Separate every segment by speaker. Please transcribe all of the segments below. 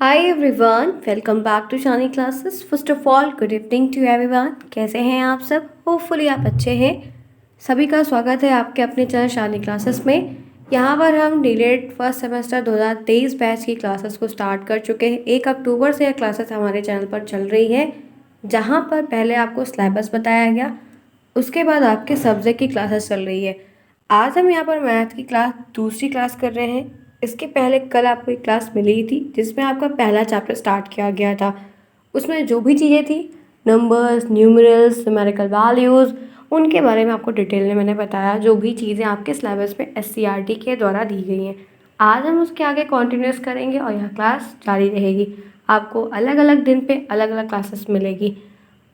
Speaker 1: Hi everyone, welcome back to Shani classes. First of all good evening to everyone. कैसे हैं आप सब? Hopefully आप अच्छे हैं। सभी का स्वागत है आपके अपने चैनल शानी क्लासेस में। यहाँ पर हम डीलेड फर्स्ट सेमेस्टर 2023 बैच की क्लासेस को स्टार्ट कर चुके हैं। 1 अक्टूबर से यह क्लासेस हमारे चैनल पर चल रही है, जहाँ पर पहले आपको सिलेबस बताया गया, उसके बाद आपके सब्जेक्ट की क्लासेस चल रही है। आज हम यहाँ पर मैथ की दूसरी क्लास कर रहे हैं। इसके पहले कल आपको एक क्लास मिली थी जिसमें आपका पहला चैप्टर स्टार्ट किया गया था। उसमें जो भी चीज़ें थी, नंबर्स, न्यूमरल्स, न्यूमेरिकल वैल्यूज़, उनके बारे में आपको डिटेल में मैंने बताया। जो भी चीज़ें आपके सिलेबस में एससीईआरटी के द्वारा दी गई हैं, आज हम उसके आगे कॉन्टिन्यूस करेंगे और यह क्लास जारी रहेगी। आपको अलग अलग दिन पे अलग अलग क्लासेस मिलेगी।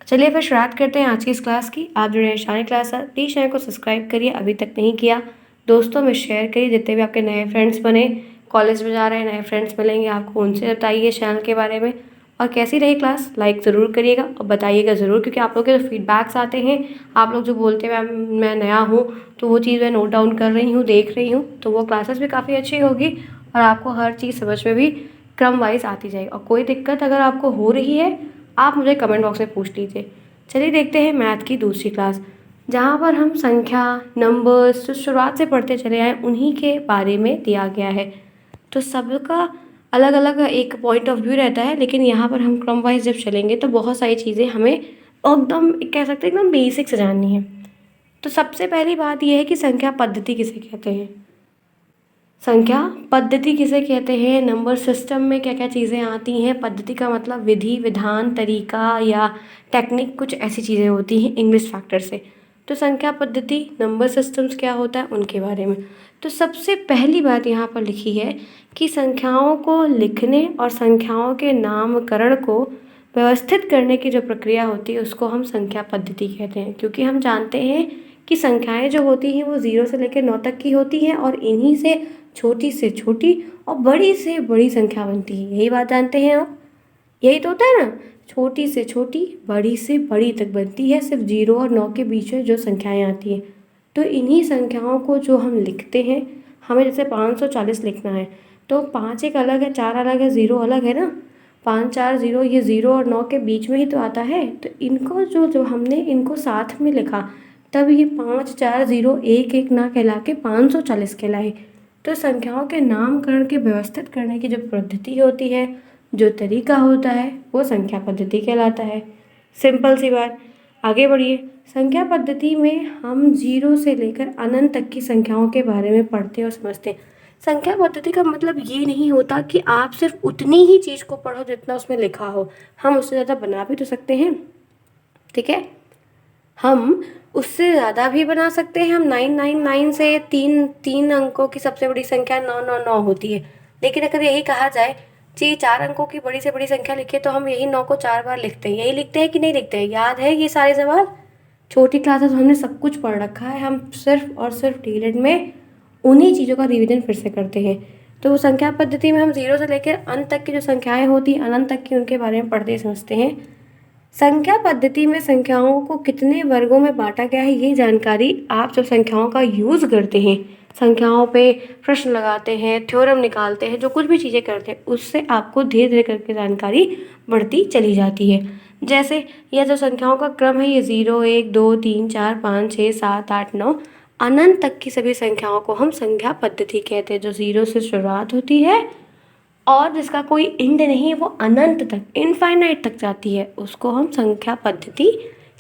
Speaker 1: चलिए फिर शुरुआत करते हैं आज की इस क्लास की। आप जुड़े हैं शानी क्लास है, प्लीज़ चैनल को सब्सक्राइब करिए अभी तक नहीं किया। दोस्तों में शेयर करिए, जितने भी आपके नए फ्रेंड्स बने, कॉलेज में जा रहे हैं, नए फ्रेंड्स मिलेंगे आपको, उनसे बताइए चैनल के बारे में। और कैसी रही क्लास, लाइक ज़रूर करिएगा और बताइएगा ज़रूर, क्योंकि आप लोग के जो फीडबैक्स आते हैं, आप लोग जो बोलते हैं मैम मैं नया हूँ, तो वो चीज़ मैं नोट डाउन कर रही हूँ, देख रही हूँ, तो वो क्लासेस भी काफ़ी अच्छी होगी और आपको हर चीज़ समझ में भी क्रम वाइज आती जाएगी। और कोई दिक्कत अगर आपको हो रही है, आप मुझे कमेंट बॉक्स में पूछ लीजिए। चलिए देखते हैं मैथ की दूसरी क्लास, जहाँ पर हम संख्या, नंबर्स जो शुरुआत से पढ़ते चले आए उन्हीं के बारे में दिया गया है। तो सबका अलग अलग एक पॉइंट ऑफ व्यू रहता है, लेकिन यहाँ पर हम क्रम वाइज जब चलेंगे तो बहुत सारी चीज़ें हमें एकदम कह सकते हैं एकदम बेसिक से जाननी है। तो सबसे पहली बात यह है कि संख्या पद्धति किसे कहते हैं। संख्या पद्धति किसे कहते हैं, नंबर सिस्टम में क्या क्या चीज़ें आती हैं। पद्धति का मतलब विधि, विधान, तरीका या टेक्निक, कुछ ऐसी चीज़ें होती हैं इंग्लिश फैक्टर से। तो संख्या पद्धति, नंबर सिस्टम्स क्या होता है, उनके बारे में। तो सबसे पहली बात यहाँ पर लिखी है कि संख्याओं को लिखने और संख्याओं के नामकरण को व्यवस्थित करने की जो प्रक्रिया होती है उसको हम संख्या पद्धति कहते हैं। क्योंकि हम जानते हैं कि संख्याएं जो होती हैं वो 0 से लेकर 9 तक की होती हैं और इन्हीं से छोटी और बड़ी से बड़ी संख्या बनती है। यही बात जानते हैं आप, यही तो होता है ना, छोटी से छोटी, बड़ी से बड़ी तक बनती है सिर्फ 0 और 9 के बीच में जो संख्याएं आती हैं। तो इन्हीं संख्याओं को जो हम लिखते हैं, हमें जैसे 540 लिखना है तो 5 एक अलग है, 4 अलग है, 0 अलग है ना। 5 4 0, ये 0 और 9 के बीच में ही तो आता है। तो इनको जो जो हमने इनको साथ में लिखा, तब ये 5 4 0 1 1 ना कहला के 540 कहलाए। तो संख्याओं के नामकरण के व्यवस्थित करने की जो पद्धति होती है, जो तरीका होता है, वो संख्या पद्धति कहलाता है। सिंपल सी बात, आगे बढ़िए। संख्या पद्धति में हम 0 से लेकर अनंत तक की संख्याओं के बारे में पढ़ते और समझते हैं। संख्या पद्धति का मतलब ये नहीं होता कि आप सिर्फ उतनी ही चीज़ को पढ़ो जितना उसमें लिखा हो। हम उससे ज़्यादा बना भी तो सकते हैं, ठीक है। हम उससे ज़्यादा भी बना सकते हैं। हम 999 से तीन तीन अंकों की सबसे बड़ी संख्या 999 होती है। लेकिन अगर यही कहा जाए जी 4 अंकों की बड़ी से बड़ी संख्या लिखिए, तो हम यही 9 को 4 बार लिखते हैं। यही लिखते हैं कि नहीं लिखते हैं? याद है ये सारे सवाल? छोटी क्लासेस में हमने सब कुछ पढ़ रखा है। हम सिर्फ और सिर्फ डीएलएड में उन्हीं चीज़ों का रिवीजन फिर से करते हैं। तो संख्या पद्धति में हम 0 से लेकर अनंत तक की जो संख्याएं होती हैं, अनंत तक की, उनके बारे में पढ़ते समझते हैं। संख्या पद्धति में संख्याओं को कितने वर्गों में बांटा गया है, ये जानकारी आप जब संख्याओं का यूज़ करते हैं, संख्याओं पे प्रश्न लगाते हैं, थ्योरम निकालते हैं, जो कुछ भी चीज़ें करते हैं, उससे आपको धीरे धीरे करके जानकारी बढ़ती चली जाती है। जैसे यह जो संख्याओं का क्रम है, ये 0 1 2 3 4 5 6 7 8 9 अनंत तक की सभी संख्याओं को हम संख्या पद्धति कहते हैं। जो 0 से शुरुआत होती है और जिसका कोई एंड नहीं, वो अनंत तक, इनफाइनाइट तक जाती है, उसको हम संख्या पद्धति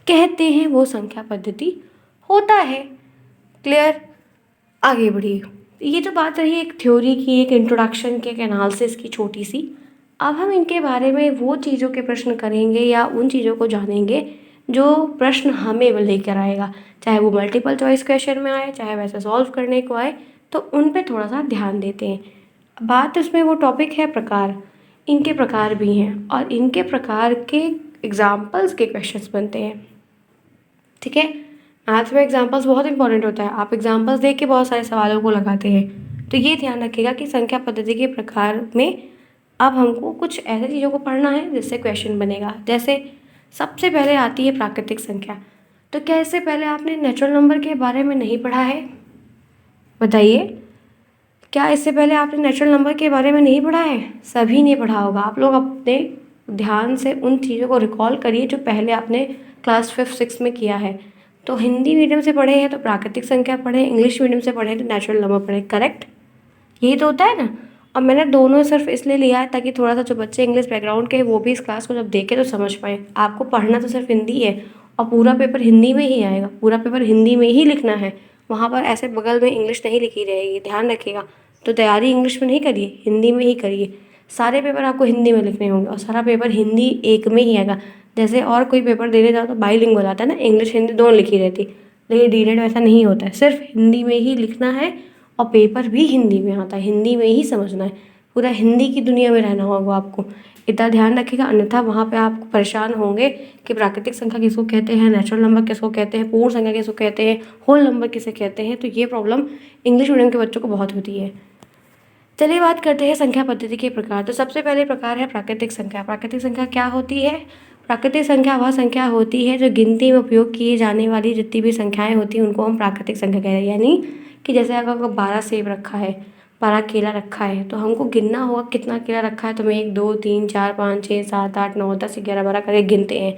Speaker 1: कहते हैं। वो संख्या पद्धति होता है। क्लियर? आगे बढ़िए। ये जो बात रही एक थ्योरी की, एक इंट्रोडक्शन की, एक एनालिसिस की छोटी सी, अब हम इनके बारे में वो चीज़ों के प्रश्न करेंगे या उन चीज़ों को जानेंगे जो प्रश्न हमें लेकर आएगा। चाहे वो मल्टीपल चॉइस क्वेश्चन में आए, चाहे वैसे सॉल्व करने को आए, तो उन पे थोड़ा सा ध्यान देते हैं। बात इसमें वो टॉपिक है प्रकार। इनके प्रकार भी हैं और इनके प्रकार के एग्जाम्पल्स के क्वेश्चंस बनते हैं, ठीक है। मैथ्स में एग्जाम्पल्स बहुत इंपॉर्टेंट होता है। आप एग्जाम्पल्स देख के बहुत सारे सवालों को लगाते हैं। तो ये ध्यान रखिएगा कि संख्या पद्धति के प्रकार में अब हमको कुछ ऐसे चीज़ों को पढ़ना है जिससे क्वेश्चन बनेगा। जैसे सबसे पहले आती है प्राकृतिक संख्या। तो क्या इससे पहले आपने नेचुरल नंबर के बारे में नहीं पढ़ा है? बताइए। क्या इससे पहले आपने नेचुरल नंबर के बारे में नहीं पढ़ा है? सभी ने पढ़ा होगा। आप लोग अपने ध्यान से उन चीज़ों को रिकॉल करिए जो पहले आपने क्लास 5th 6th में किया है। तो हिंदी मीडियम से पढ़े हैं तो प्राकृतिक संख्या पढ़े, इंग्लिश मीडियम से पढ़े तो नेचुरल नंबर पढ़े, करेक्ट? यही तो होता है ना। और मैंने दोनों सिर्फ इसलिए लिया है ताकि थोड़ा सा जो बच्चे इंग्लिश बैकग्राउंड के हैं वो भी इस क्लास को जब देखें तो समझ पाएँ। आपको पढ़ना तो सिर्फ हिंदी है और पूरा पेपर हिंदी में ही आएगा, पूरा पेपर हिंदी में ही लिखना है। वहाँ पर ऐसे बगल में इंग्लिश नहीं लिखी रहेगी, ध्यान रखिएगा। तो तैयारी इंग्लिश में नहीं करिए, हिंदी में ही करिए। सारे पेपर आपको हिंदी में लिखने होंगे और सारा पेपर हिंदी एक में ही आएगा। जैसे और कोई पेपर देने जाओ तो बाईलिंगुअल आता है ना, इंग्लिश हिंदी दोनों लिखी रहती, लेकिन डीएलएड वैसा नहीं होता है, सिर्फ हिंदी में ही लिखना है और पेपर भी हिंदी में आता है, हिंदी में ही समझना है। पूरा हिंदी की दुनिया में रहना होगा आपको, इतना ध्यान रखिएगा। अन्यथा वहाँ पे आप परेशान होंगे कि प्राकृतिक संख्या किसको कहते हैं, नेचुरल नंबर किसको कहते हैं, पूर्ण संख्या किसको कहते हैं, होल नंबर किसे कहते हैं। तो ये प्रॉब्लम इंग्लिश मीडियम के बच्चों को बहुत होती है। चलिए बात करते हैं संख्या पद्धति के प्रकार। तो सबसे पहले प्रकार है प्राकृतिक संख्या। प्राकृतिक संख्या क्या होती है? प्राकृतिक संख्या वह संख्या होती है जो गिनती में उपयोग किए जाने वाली जितनी भी संख्याएं होती हैं उनको हम प्राकृतिक संख्या कहते हैं। यानी कि जैसे अगर 12 सेब रखा है, 12 केला रखा है, तो हमको गिनना होगा कितना केला रखा है। तो हम 1 2 3 4 5 6 7 8 9 10 11 12 करके गिनते हैं।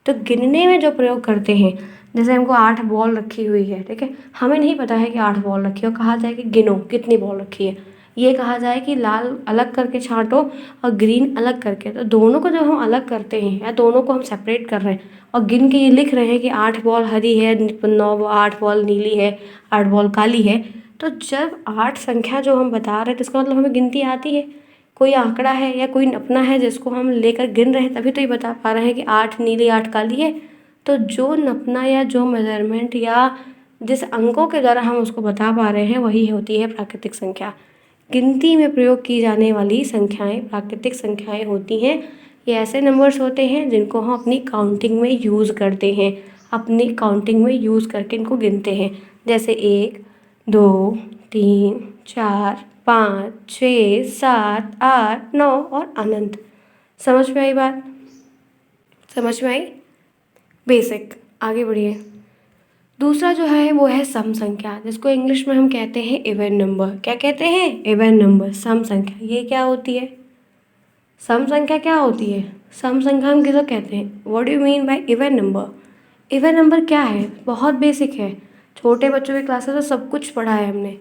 Speaker 1: तो गिनने में जो प्रयोग करते हैं, जैसे हमको 8 बॉल रखी हुई है, ठीक है, हमें नहीं पता है कि 8 बॉल रखी है और कहा जाए कि गिनो कितनी बॉल रखी है। ये कहा जाए कि लाल अलग करके छांटो और ग्रीन अलग करके। तो दोनों को जब हम अलग करते हैं या दोनों को हम सेपरेट कर रहे हैं और गिन के ये लिख रहे हैं कि 8 बॉल हरी है, 8 बॉल नीली है, 8 बॉल काली है, तो जब 8 संख्या जो हम बता रहे हैं तो इसका मतलब हमें गिनती आती है। कोई आंकड़ा है या कोई नपना है जिसको हम लेकर गिन रहे हैं, तभी तो ये बता पा रहे हैं कि 8 नीली 8 काली है। तो जो नपना या जो मेजरमेंट या जिस अंकों के द्वारा हम उसको बता पा रहे हैं वही होती है प्राकृतिक संख्या। गिनती में प्रयोग की जाने वाली संख्याएं प्राकृतिक संख्याएं होती हैं। ये ऐसे नंबर्स होते हैं जिनको हम अपनी काउंटिंग में यूज़ करते हैं, अपनी काउंटिंग में यूज़ करके इनको गिनते हैं। जैसे 1 2 3 4 5 6 7 8 9 और अनंत। समझ में आई बात? समझ में आई? बेसिक। आगे बढ़िए। दूसरा जो है वो है सम संख्या, जिसको इंग्लिश में हम कहते हैं इवन नंबर। क्या कहते हैं? इवन नंबर, सम संख्या। ये क्या होती है? सम संख्या क्या होती है? सम संख्या हम किसको कहते हैं? What do you mean by even number? Even number क्या है? बहुत बेसिक है, छोटे बच्चों की क्लासेस में सब कुछ पढ़ा है हमने।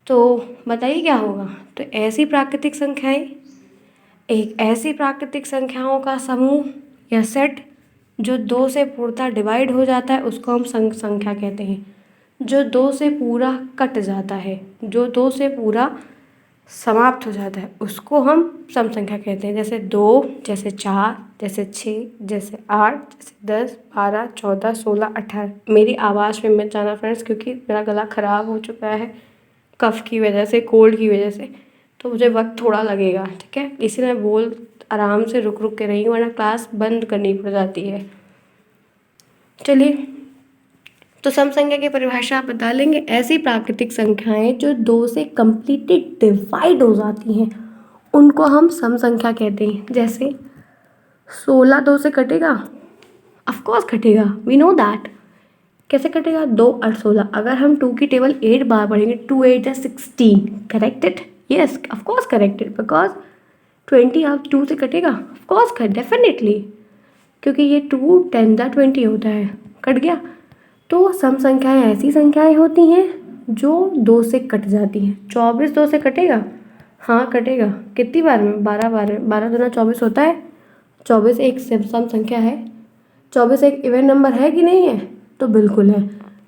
Speaker 1: तो बताइए क्या होगा? तो ऐसी प्राकृतिक संख्याएं, एक ऐसी प्राकृतिक संख्याओं का समूह या सेट जो 2 से पूर्णतः डिवाइड हो जाता है उसको हम संख्या कहते हैं। जो 2 से पूरा कट जाता है, जो 2 से पूरा समाप्त हो जाता है उसको हम सम संख्या कहते हैं। जैसे 2, जैसे 4, जैसे 6, जैसे 8, जैसे 10 12 14 16 18। मेरी आवाज़ में मत जाना फ्रेंड्स, क्योंकि मेरा गला ख़राब हो चुका है कफ़ की वजह से, कोल्ड की वजह से, तो मुझे वक्त थोड़ा लगेगा, ठीक है। इसीलिए मैं बोल आराम से रुक रुक के रही हूँ, वरना क्लास बंद करनी पड़ जाती है। चलिए, तो सम संख्या की परिभाषा आप बता लेंगे। ऐसी प्राकृतिक संख्याएं जो 2 से कम्प्लीटली डिवाइड हो जाती हैं उनको हम सम संख्या कहते हैं। जैसे 16 2 से कटेगा? ऑफ कोर्स कटेगा, वी नो दैट। कैसे कटेगा? 2 और 16। अगर हम 2 की टेबल 8 बार पढ़ेंगे, 2 8 16, corrected? Yes, of course corrected, because 20 आप 2 से कटेगा? ऑफ कोर्स डेफिनेटली, क्योंकि ये 2 10 20 होता है, कट गया। तो सम संख्याएं ऐसी संख्याएं होती हैं जो 2 से कट जाती हैं। 24 2 से कटेगा? हाँ कटेगा। कितनी बार में? 12 बार में। 12 दूना 24 होता है। 24 एक सम संख्या है। 24 एक इवन नंबर है कि नहीं है? तो बिल्कुल है।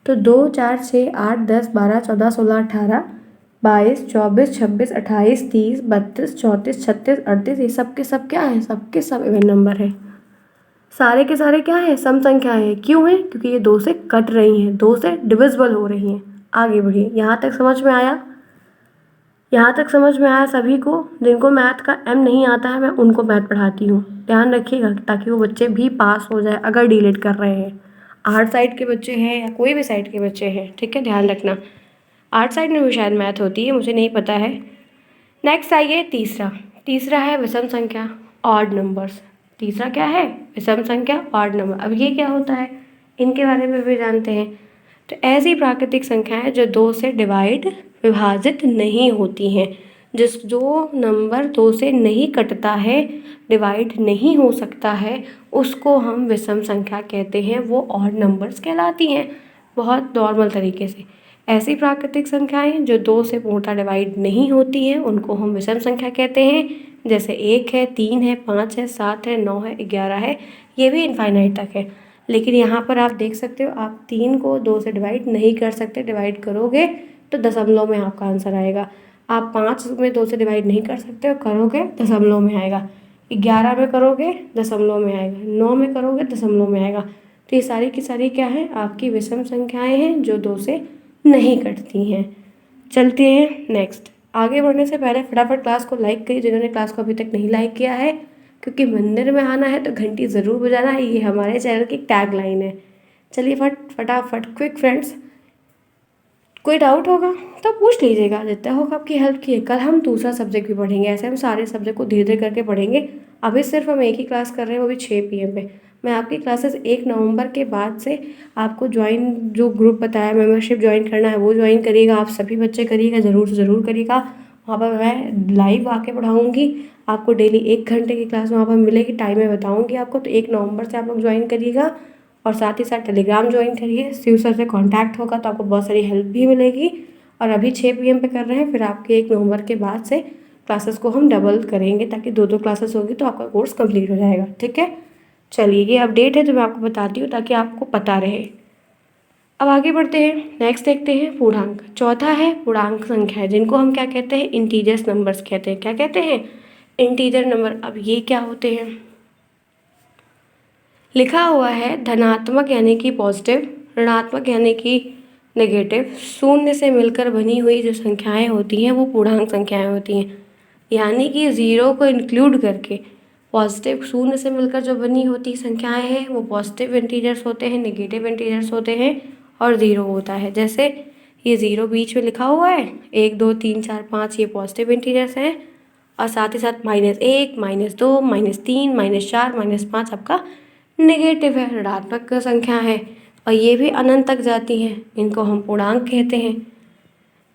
Speaker 1: तो 2 4 6 8 10 12 14 16 18 22 24 26 28 30 32 34 36 38, ये सब के सब क्या है? सब के सब इवन नंबर है। सारे के सारे क्या है? सम संख्याएं हैं। क्यों है? क्योंकि ये 2 से कट रही हैं, 2 से डिविजिबल हो रही हैं। आगे बढ़िए। यहाँ तक समझ में आया? यहाँ तक समझ में आया सभी को? जिनको मैथ का एम नहीं आता है मैं उनको मैथ पढ़ाती हूँ, ध्यान रखिएगा, ताकि वो बच्चे भी पास हो जाए अगर डीलेट कर रहे हैं। आर्ट साइड के बच्चे हैं या कोई भी साइड के बच्चे हैं, ठीक है, ध्यान रखना। आर्ट साइड में भी शायद मैथ होती है, मुझे नहीं पता है। नेक्स्ट आइए तीसरा। तीसरा है विषम संख्या, ऑड नंबर्स। तीसरा क्या है? विषम संख्या, ऑड नंबर। अब ये क्या होता है इनके बारे में भी जानते हैं। तो ऐसी प्राकृतिक संख्याएं जो 2 से डिवाइड विभाजित नहीं होती हैं। जो नंबर 2 से नहीं कटता है, डिवाइड नहीं हो सकता है, उसको हम विषम संख्या कहते हैं, वो ऑड नंबर्स कहलाती हैं। बहुत नॉर्मल तरीके से ऐसी प्राकृतिक संख्याएं जो 2 से पूर्णतः डिवाइड नहीं होती हैं उनको हम विषम संख्या कहते हैं। जैसे 1 है, 3 है, 5 है, 7 है, 9 है, 11 है, ये भी इनफाइनाइट तक है। लेकिन यहाँ पर आप देख सकते हो, आप 3 को 2 से डिवाइड नहीं कर सकते। डिवाइड करोगे तो दशमलव में आपका आंसर आएगा। आप 5 में 2 से डिवाइड नहीं कर सकते हो, करोगे दशमलव में आएगा। 11 में करोगे दशमलव में आएगा। 9 में करोगे दशमलव में आएगा। तो ये सारी की सारी क्या है, आपकी विषम संख्याएं हैं जो 2 से नहीं कटती हैं। चलते हैं नेक्स्ट। आगे बढ़ने से पहले फटाफट क्लास को लाइक करिए जिन्होंने क्लास को अभी तक नहीं लाइक किया है, क्योंकि मंदिर में आना है तो घंटी ज़रूर बजाना है, ये हमारे चैनल की टैग लाइन है। चलिए फटाफट क्विक फ्रेंड्स, कोई डाउट होगा तो पूछ लीजिएगा, जितना होगा आपकी हेल्प की है। कल हम दूसरा सब्जेक्ट भी पढ़ेंगे, ऐसे हम सारे सब्जेक्ट को धीरे धीरे करके पढ़ेंगे। अभी सिर्फ हम एक ही क्लास कर रहे हैं, वो भी 6 PM पे। मैं आपकी क्लासेस 1 नवंबर के बाद से आपको ज्वाइन, जो ग्रुप बताया मेंबरशिप ज्वाइन करना है वो ज्वाइन करिएगा। आप सभी बच्चे करिएगा, ज़रूर से ज़रूर करिएगा। वहाँ पर मैं लाइव आके पढ़ाऊँगी आपको, डेली 1 घंटे की क्लास वहाँ पर मिलेगी। टाइम मैं बताऊँगी आपको। तो 1 नवंबर से आप लोग ज्वाइन करिएगा और साथ ही साथ टेलीग्राम ज्वाइन करिए। शिव सर से कांटेक्ट होगा तो आपको बहुत सारी हेल्प भी मिलेगी। और अभी 6 PM पे कर रहे हैं, फिर आपके 1 नवंबर के बाद से क्लासेस को हम डबल करेंगे, ताकि 2 क्लासेस होगी तो आपका कोर्स कंप्लीट हो जाएगा। ठीक है, चलिए ये अपडेट है जो मैं आपको बताती हूँ ताकि आपको पता रहे। अब आगे बढ़ते हैं, नेक्स्ट देखते हैं पूर्णांक। चौथा है पूर्णांक संख्या, जिनको हम क्या कहते हैं, इंटीजर्स नंबर्स कहते हैं। क्या कहते हैं, इंटीजर नंबर। अब ये क्या होते हैं, लिखा हुआ है धनात्मक यानी कि पॉजिटिव, ऋणात्मक यानी कि नेगेटिव, शून्य से मिलकर बनी हुई जो संख्याएं होती हैं वो पूर्णांक संख्याएं होती हैं। यानी कि 0 को इंक्लूड करके पॉजिटिव, शून्य से मिलकर जो बनी होती संख्याएं हैं वो पॉजिटिव इंटीजर्स होते हैं, नेगेटिव इंटीजर्स होते हैं और 0 होता है। जैसे ये 0 बीच में लिखा हुआ है, 1 2 3 4 5 ये पॉजिटिव इंटीजर्स हैं, और साथ ही साथ -1, -2, -3, -4, -5 आपका नेगेटिव है, ऋणात्मक संख्या है। और ये भी अनंत तक जाती हैं, इनको हम पूर्णांक कहते हैं,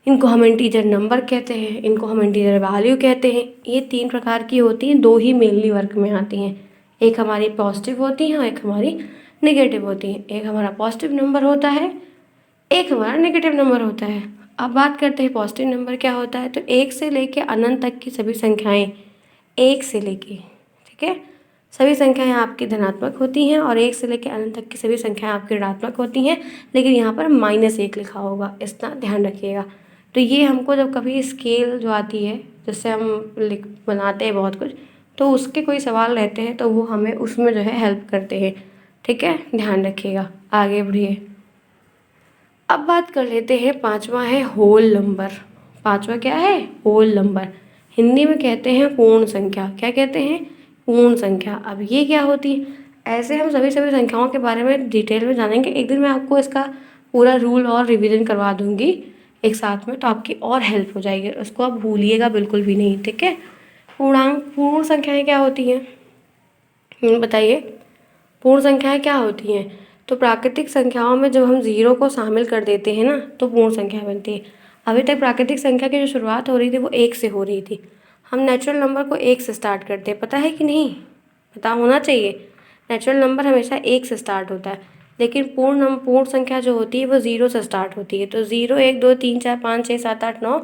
Speaker 1: इनको हम इंटीजर नंबर कहते हैं, इनको हम इंटीजर वैल्यू कहते हैं। ये 3 प्रकार की होती हैं, 2 ही मेनली वर्ग में आती हैं। एक हमारी पॉजिटिव होती हैं और एक हमारी नेगेटिव होती हैं। एक हमारा पॉजिटिव नंबर होता है, एक हमारा नेगेटिव नंबर होता है। अब बात करते हैं पॉजिटिव नंबर क्या होता है। तो 1 से लेके अनंत तक की सभी संख्याएं, 1 से लेके, ठीक है, सभी संख्याएं आपकी धनात्मक होती हैं और 1 से लेकर अनंत तक की सभी संख्याएं आपकी ऋणात्मक होती हैं। लेकिन यहाँ पर -1 लिखा होगा, इतना ध्यान रखिएगा। तो ये हमको जब कभी स्केल जो आती है जिससे हम लिख बनाते हैं बहुत कुछ, तो उसके कोई सवाल रहते हैं तो वो हमें उसमें जो है हेल्प करते हैं। ठीक है, ध्यान रखिएगा। आगे बढ़िए, अब बात कर लेते हैं, पांचवा है होल नंबर। पांचवा क्या है, होल नंबर। हिंदी में कहते हैं पूर्ण संख्या। क्या कहते हैं, पूर्ण संख्या। अब ये क्या होती है, ऐसे हम सभी संख्याओं के बारे में डिटेल में जानेंगे। एक दिन मैं आपको इसका पूरा रूल और रिवीजन करवा दूंगी एक साथ में, तो आपकी और हेल्प हो जाएगी। उसको आप भूलिएगा बिल्कुल भी नहीं। ठीक है, पूर्ण संख्याएं क्या होती हैं, बताइए। पूर्ण संख्याएं क्या होती हैं, तो प्राकृतिक संख्याओं में जब हम 0 को शामिल कर देते हैं ना तो पूर्ण संख्या बनती है। अभी तक प्राकृतिक संख्या की जो शुरुआत हो रही थी वो 1 से हो रही थी। हम नेचुरल नंबर को 1 से स्टार्ट करते हैं, पता है कि नहीं, पता होना चाहिए। नेचुरल नंबर हमेशा 1 से स्टार्ट होता है, लेकिन पूर्ण संख्या जो होती है वो 0 से स्टार्ट होती है। तो 0 1 2 3 4 5 6 7 8 9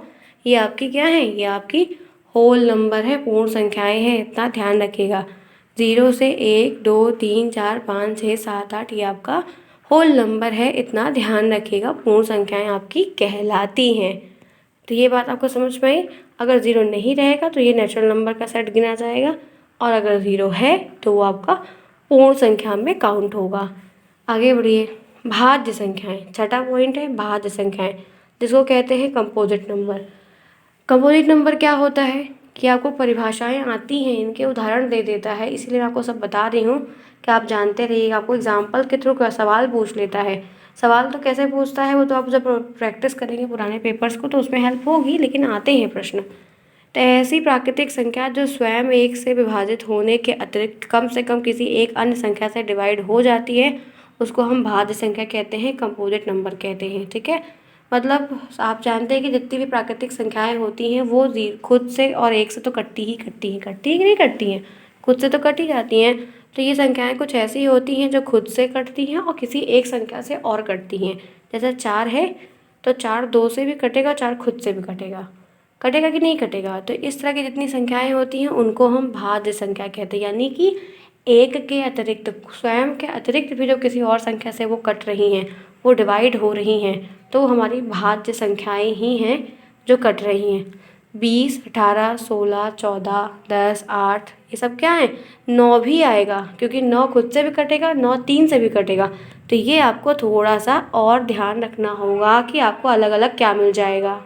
Speaker 1: ये आपकी क्या है, ये आपकी होल नंबर है, पूर्ण संख्याएं हैं, इतना ध्यान रखिएगा। 0 से 1 2 3 4 5 6 7 8 ये आपका होल नंबर है, इतना ध्यान रखिएगा। पूर्ण संख्याएं आपकी कहलाती हैं। तो ये बात आपको समझ में आई। अगर 0 नहीं रहेगा तो ये नेचुरल नंबर का सेट गिना जाएगा, और अगर 0 है तो वो आपका पूर्ण संख्या में काउंट होगा। आगे बढ़िए, भाज्य संख्याएं। छठा पॉइंट है भाज्य संख्याएं, जिसको कहते हैं कंपोजिट नंबर। कंपोजिट नंबर क्या होता है कि आपको परिभाषाएं आती हैं, इनके उदाहरण दे देता है, इसीलिए मैं आपको सब बता रही हूँ कि आप जानते रहिएगा। आपको एग्जाम्पल के थ्रू सवाल पूछ लेता है। सवाल तो कैसे पूछता है वो तो आप जब प्रैक्टिस करेंगे पुराने पेपर्स को तो उसमें हेल्प होगी, लेकिन आते हैं प्रश्न। तो ऐसी प्राकृतिक संख्या जो स्वयं 1 से विभाजित होने के अतिरिक्त कम से कम किसी एक अन्य संख्या से डिवाइड हो जाती है, उसको हम भाज्य संख्या कहते हैं, कंपोजिट नंबर कहते हैं। ठीक है, मतलब आप जानते हैं कि जितनी भी प्राकृतिक संख्याएं होती हैं वो खुद से और एक से तो कटती ही कटती हैं, कटती ही नहीं कटती हैं, खुद से तो कट ही जाती हैं। तो ये संख्याएं कुछ ऐसी होती हैं जो खुद से कटती हैं और किसी एक संख्या से और कटती हैं। जैसे 4 है तो 4 2 से भी कटेगा, 4 खुद से भी कटेगा, कटेगा कि नहीं कटेगा। तो इस तरह की जितनी संख्याएं होती हैं उनको हम भाज्य संख्या कहते हैं, यानी कि एक के अतिरिक्त, स्वयं के अतिरिक्त भी जो किसी और संख्या से वो कट रही हैं, वो डिवाइड हो रही हैं, तो हमारी भाज्य संख्याएं ही हैं जो कट रही हैं। 20, 18, 16, 14, 10, 8 ये सब क्या है, 9 भी आएगा, क्योंकि 9 खुद से भी कटेगा, 9 3 से भी कटेगा। तो ये आपको थोड़ा सा और ध्यान रखना होगा कि आपको अलग अलग क्या मिल जाएगा।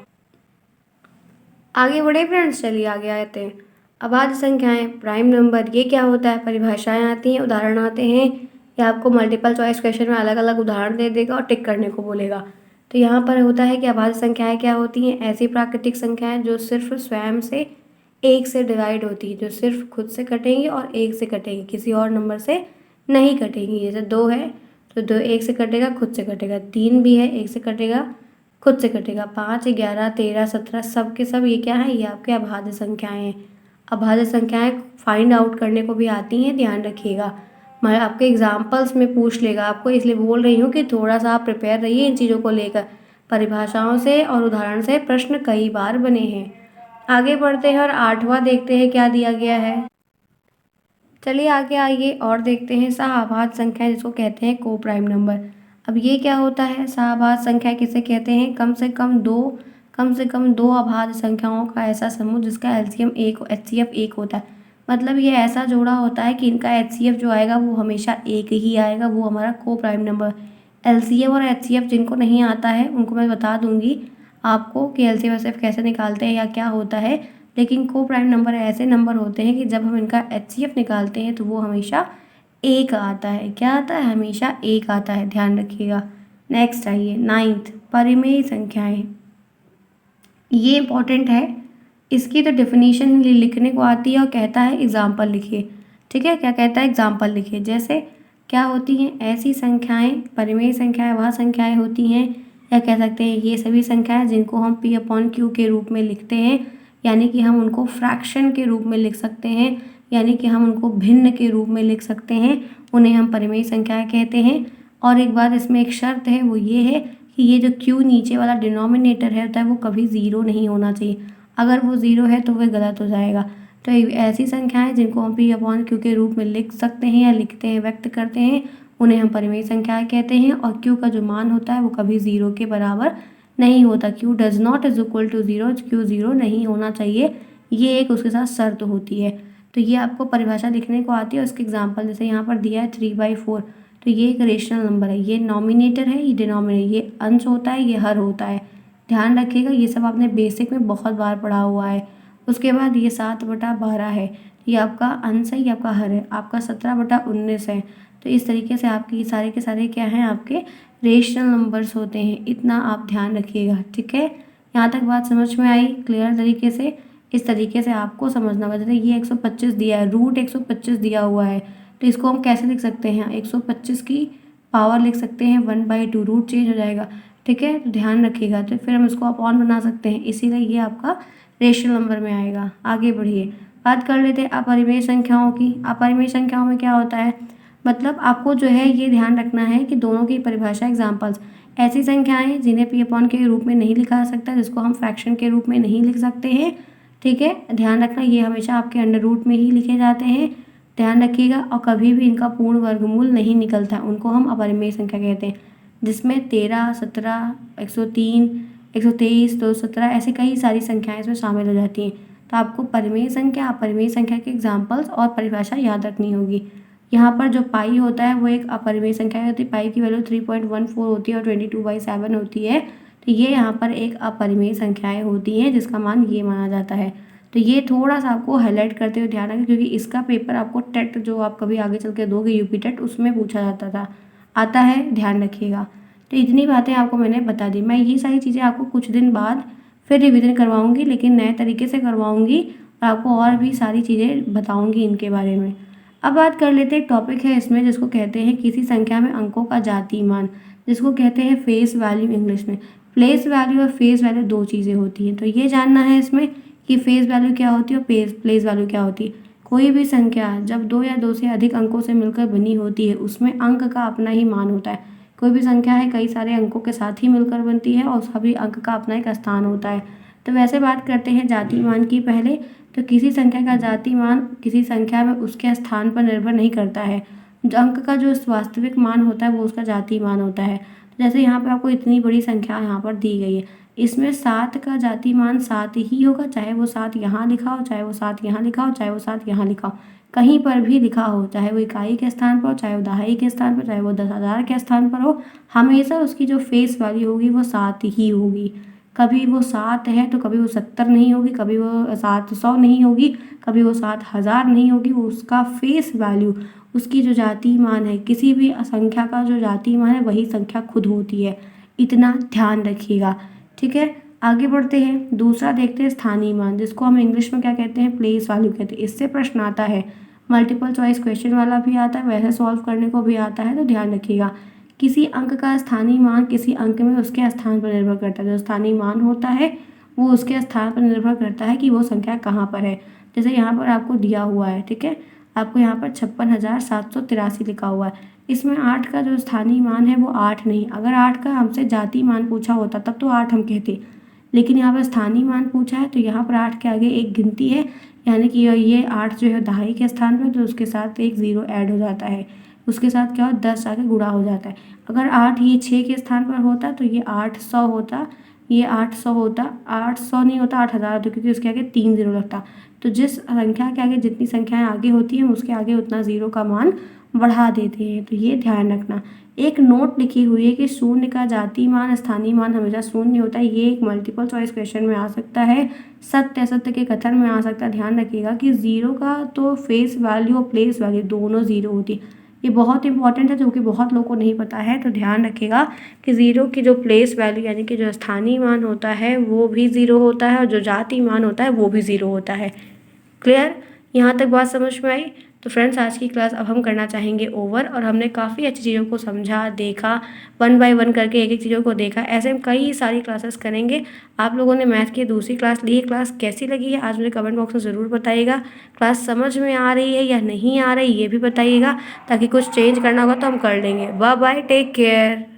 Speaker 1: आगे बढ़े फ्रेंड्स, चलिए आगे आते हैं। अभाज्य संख्याएं, प्राइम नंबर, ये क्या होता है, परिभाषाएं आती हैं, उदाहरण आते हैं। या आपको मल्टीपल चॉइस क्वेश्चन में अलग अलग उदाहरण दे देगा और टिक करने को बोलेगा। तो यहाँ पर होता है कि अभाज्य संख्याएं क्या होती हैं, ऐसी प्राकृतिक संख्याएं जो सिर्फ स्वयं से एक से डिवाइड होती है, जो सिर्फ खुद से कटेंगी और एक से कटेंगी, किसी और नंबर से नहीं कटेंगी। जैसे 2 है तो 2 एक से कटेगा, खुद से कटेगा। 3 भी है, एक से कटेगा, खुद से कटेगा। 5, 11, 13, 17 सब के सब ये क्या है, ये आपके अभाज्य संख्याएं हैं। अभाज्य संख्याएं फाइंड आउट करने को भी आती हैं, ध्यान रखिएगा। मैं आपके एग्जाम्पल्स में पूछ लेगा आपको, इसलिए बोल रही हूँ कि थोड़ा सा आप प्रिपेयर रहिए इन चीज़ों को लेकर। परिभाषाओं से और उदाहरण से प्रश्न कई बार बने हैं। आगे बढ़ते हैं और 8वां देखते हैं क्या दिया गया है। चलिए आगे आइए और देखते हैं सहाभाज्य संख्या, जिसको कहते हैं को प्राइम नंबर। अब ये क्या होता है, सहाभाज्य संख्या किसे कहते हैं, कम से कम दो अभाज्य संख्याओं का ऐसा समूह जिसका एलसीएम एक, एचसीएफ एक होता है। मतलब ये ऐसा जोड़ा होता है कि इनका एचसीएफ जो आएगा वो हमेशा एक ही आएगा, वो हमारा को प्राइम नंबर। एलसीएम और एचसीएफ जिनको नहीं आता है उनको मैं बता दूंगी आपको कि एलसीएम एचसीएफ कैसे निकालते हैं या क्या होता है। लेकिन को प्राइम नंबर ऐसे नंबर होते हैं कि जब हम इनका एचसीएफ निकालते हैं तो वो हमेशा एक आता है। क्या आता है, हमेशा एक आता है, ध्यान रखिएगा। नेक्स्ट आइए 9th, परिमेय संख्याएं। ये इंपॉर्टेंट है, इसकी तो डेफिनेशन लिखने को आती है और कहता है एग्जाम्पल लिखिए। ठीक है, क्या कहता है, एग्जाम्पल लिखिए। जैसे क्या होती हैं ऐसी संख्याएं, परिमेय संख्याएं वह संख्याएं होती हैं, या कह सकते हैं ये सभी संख्याएं जिनको हम P/Q के रूप में लिखते हैं, यानी कि हम उनको फ्रैक्शन के रूप में लिख सकते हैं, यानी कि हम उनको भिन्न के रूप में लिख सकते हैं, उन्हें हम परिमेय संख्याएं कहते हैं। और एक बात इसमें एक शर्त है, वो ये है कि ये जो Q नीचे वाला डिनोमिनेटर है होता है वो कभी ज़ीरो नहीं होना चाहिए। अगर वो ज़ीरो है तो वह गलत हो जाएगा। तो ऐसी संख्याएं जिनको हम P/Q के रूप में लिख सकते हैं या लिखते हैं, व्यक्त करते हैं, उन्हें हम परिमेय संख्याएं कहते हैं। और Q का जो मान होता है वो कभी ज़ीरो के बराबर नहीं होता। Q does not is equal to zero, Q zero नहीं होना चाहिए, ये एक उसके साथ शर्त होती है। तो ये आपको परिभाषा लिखने को आती है। उसके एग्जाम्पल जैसे यहाँ पर दिया है 3/4, तो ये एक रेशनल नंबर है, ये नॉमिनेटर है, ये डिनोमिनेटर, ये अंश होता है, ये हर होता है। ध्यान रखिएगा, ये सब आपने बेसिक में बहुत बार पढ़ा हुआ है। उसके बाद ये 7/12 है, ये आपका अंश है, ये आपका हर है। आपका 17/19 है। तो इस तरीके से आपके ये सारे के सारे क्या हैं, आपके रेशनल नंबर्स होते हैं। इतना आप ध्यान रखिएगा, ठीक है। यहाँ तक बात समझ में आई क्लियर तरीके से। इस तरीके से आपको समझना होगा। जैसे ये 125 दिया है, रूट 125 दिया हुआ है, तो इसको हम कैसे लिख सकते हैं, 125 की पावर लिख सकते हैं 1/2, रूट चेंज हो जाएगा, ठीक है। तो ध्यान रखिएगा। तो फिर हम इसको अपॉन बना सकते हैं, इसीलिए ये आपका रेशनल नंबर में आएगा। आगे बढ़िए, बात कर लेते हैं अपरिमेय संख्याओं की। अपरिमेय संख्याओं में क्या होता है, मतलब आपको जो है ये ध्यान रखना है कि दोनों की परिभाषा एग्जाम्पल्स, ऐसी संख्याएं जिन्हें P/Q के रूप में नहीं लिखा जा सकता, जिसको हम फ्रैक्शन के रूप में नहीं लिख सकते हैं, ठीक है। ध्यान रखना, ये हमेशा आपके अंडर रूट में ही लिखे जाते हैं, ध्यान रखिएगा। और कभी भी इनका पूर्ण वर्गमूल नहीं निकलता, उनको हम अपरिमेय संख्या कहते हैं। जिसमें 13, 17, 103, 123, 217 ऐसे कई सारी संख्याएं इसमें शामिल हो जाती हैं। तो आपको परिमेय संख्या, अपरिमेय संख्या के एग्जाम्पल्स और परिभाषा याद रखनी होगी। यहाँ पर जो पाई होता है वो एक अपरिमेय संख्या होती है, पाई की वैल्यू 3.14 होती है और 22/7 होती है। तो ये यहाँ पर एक अपरिमेय संख्याएं होती हैं जिसका मान ये माना जाता है। तो ये थोड़ा सा आपको हाईलाइट करते हुए ध्यान रखें, क्योंकि इसका पेपर आपको टेट जो आप कभी आगे चल के दोगे यूपी टेट, उसमें पूछा जाता था, आता है, ध्यान रखिएगा। तो इतनी बातें आपको मैंने बता दी। मैं ये सारी चीज़ें आपको कुछ दिन बाद फिर रिविज़न करवाऊँगी, लेकिन नए तरीके से करवाऊँगी और आपको और भी सारी चीज़ें बताऊँगी इनके बारे में। अब बात कर लेते हैं, एक टॉपिक है इसमें जिसको कहते हैं किसी संख्या में अंकों का जाती मान, जिसको कहते हैं फेस वैल्यू इंग्लिश में। प्लेस वैल्यू और फेस वैल्यू दो चीज़ें होती हैं, तो ये जानना है इसमें कि फेस वैल्यू क्या होती है और प्लेस वैल्यू क्या होती है। कोई भी संख्या जब दो या दो से अधिक अंकों से मिलकर बनी होती है उसमें अंक का अपना ही मान होता है। कोई भी संख्या है कई सारे अंकों के साथ ही मिलकर बनती है और सभी अंक का अपना एक स्थान होता है। तो वैसे बात करते हैं जाति मान की पहले, तो किसी संख्या का जाति मान किसी संख्या में उसके स्थान पर निर्भर नहीं करता है। जो अंक का जो वास्तविक मान होता है वो उसका जाति मान होता है। जैसे यहाँ पे आपको इतनी बड़ी संख्या यहाँ पर दी गई है, इसमें 7 का जाति मान 7 ही होगा, चाहे वो 7 यहाँ लिखा हो, चाहे वो 7 यहाँ लिखा हो, चाहे वो 7 यहाँ लिखा हो, कहीं पर भी लिखा हो, चाहे वो इकाई के स्थान पर हो, चाहे वो दहाई के स्थान पर, चाहे वो 10,000 के स्थान पर हो, हमेशा उसकी जो फेस वैल्यू होगी वो 7 ही होगी। कभी वो 7 है तो कभी वो 70 नहीं होगी, कभी वो 700 नहीं होगी, कभी वो 7,000 नहीं होगी। वो उसका फेस वैल्यू, उसकी जो जाति मान है, किसी भी संख्या का जो जाति मान है वही संख्या खुद होती है। इतना ध्यान रखिएगा, ठीक है। आगे बढ़ते हैं, दूसरा देखते हैं स्थानीय मान, जिसको हम इंग्लिश में क्या कहते हैं, प्लेस वैल्यू कहते हैं। इससे प्रश्न आता है, मल्टीपल चॉइस क्वेश्चन वाला भी आता है, वैसे सॉल्व करने को भी आता है, तो ध्यान रखिएगा। किसी अंक का स्थानीय मान किसी अंक में उसके स्थान पर निर्भर करता है। जो स्थानीय मान होता है वो उसके स्थान पर निर्भर करता है कि वो संख्या कहाँ पर है। जैसे यहाँ पर आपको दिया हुआ है, ठीक है, आपको यहाँ पर 56,783 लिखा हुआ है। इसमें 8 का जो स्थानीय मान है वो 8 नहीं, अगर 8 का हमसे जाति मान पूछा होता तब तो 8 हम कहते, लेकिन यहाँ पर स्थानीय मान पूछा है तो यहाँ पर 8 के आगे एक गिनती है, यानी कि ये 8 जो है दहाई के स्थान पर, तो उसके साथ एक 0 ऐड हो जाता है, उसके साथ क्या हो 10 आगे गुणा हो जाता है। अगर 8 ये 6 के स्थान पर होता तो ये 800 होता, ये 800 होता, 800 नहीं होता 8,000 होता, क्योंकि उसके आगे 3 0 लगता। तो जिस संख्या के आगे जितनी संख्याएं आगे होती हैं उसके आगे उतना 0 का मान बढ़ा देते हैं, तो ये ध्यान रखना। एक नोट लिखी हुई है कि शून्य का जाति मान स्थानीय मान हमेशा शून्य होता है। ये एक मल्टीपल चॉइस क्वेश्चन में आ सकता है, सत्य असत्य के कथन में आ सकता है। ध्यान रखिएगा कि 0 का तो फेस वैल्यू और प्लेस वैल्यू दोनों 0 होती है। ये बहुत इंपॉर्टेंट है, जो कि बहुत लोगों को नहीं पता है, तो ध्यान रखिएगा कि 0 की जो प्लेस वैल्यू यानी कि जो स्थानीय मान होता है वो भी 0 होता है और जो जाति मान होता है वो भी 0 होता है। क्लियर, यहाँ तक बात समझ में आई? तो फ्रेंड्स आज की क्लास अब हम करना चाहेंगे ओवर, और हमने काफ़ी अच्छी चीज़ों को समझा, देखा, 1 बाय 1 करके एक एक चीज़ों को देखा। ऐसे हम कई सारी क्लासेस करेंगे। आप लोगों ने मैथ की दूसरी क्लास ली है, क्लास कैसी लगी है आज मुझे कमेंट बॉक्स में ज़रूर बताइएगा। क्लास समझ में आ रही है या नहीं आ रही ये भी बताइएगा, ताकि कुछ चेंज करना होगा तो हम कर लेंगे। Bye bye, take care.